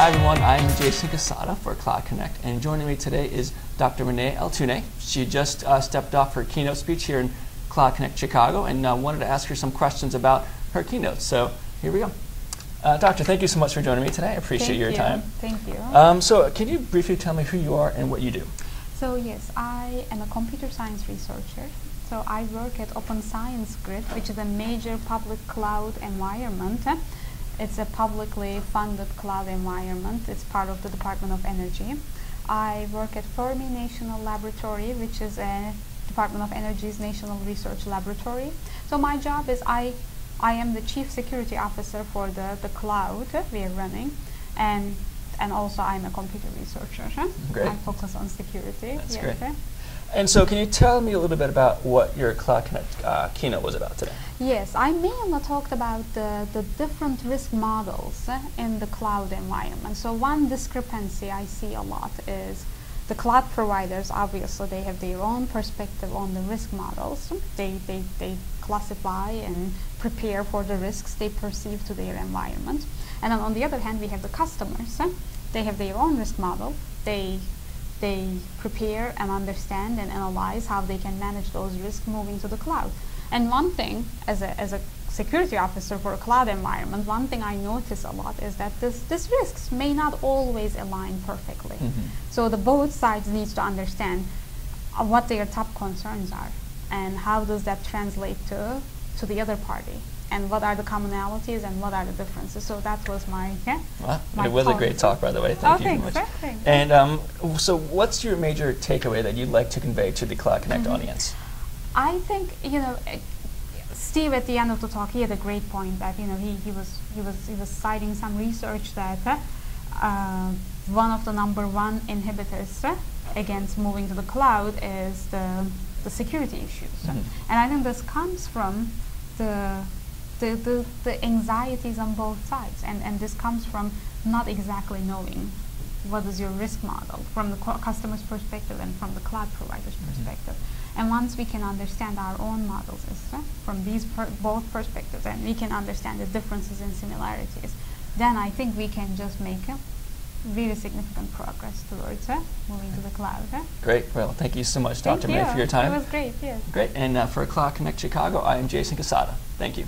Hi everyone, I'm Jason Quesada for Cloud Connect, and joining me today is Dr. Renee Altunay. She just stepped off her keynote speech here in Cloud Connect Chicago, and wanted to ask her some questions about her keynote. So here we go. Doctor, thank you so much for joining me today. I appreciate your time. Thank you. So can you briefly tell me who you are and what you do? So yes, I am a computer science researcher. So I work at Open Science Grid, which is a major public cloud environment. It's a publicly funded cloud environment. It's part of the Department of Energy. I work at Fermi National Laboratory, which is a Department of Energy's national research laboratory. So my job is I am the chief security officer for the cloud we are running, and also I'm a computer researcher. Great. I focus on security. That's yes, great. And so can you tell me a little bit about what your Cloud Connect keynote was about today? Yes, I mainly talked about the different risk models in the cloud environment. So one discrepancy I see a lot is the cloud providers, obviously they have their own perspective on the risk models. They classify and prepare for the risks they perceive to their environment. And then on the other hand, we have the customers. They have their own risk model. They prepare and understand and analyze how they can manage those risks moving to the cloud. And one thing, as a security officer for a cloud environment, one thing I notice a lot is that these risks may not always align perfectly. So the both sides need to understand what their top concerns are and how does that translate to the other party, and what are the commonalities and what are the differences. So that was my Well, my it was talk. a great talk, by the way. Thank you very much. Thanks. And so what's your major takeaway that you'd like to convey to the Cloud Connect audience? I think, Steve at the end of the talk, he had a great point that, he was citing some research that one of the #1 inhibitors against moving to the cloud is the security issues. And I think this comes from the anxieties on both sides, and this comes from not exactly knowing what is your risk model from the customer's perspective and from the cloud provider's perspective. And once we can understand our own models from these both perspectives, and we can understand the differences and similarities, then I think we can just make a really significant progress towards moving to the cloud. Great. Well, thank you so much, Dr. May, for your time. It was great, yes. Great. And for Cloud Connect Chicago, I am Jason Quesada. Thank you.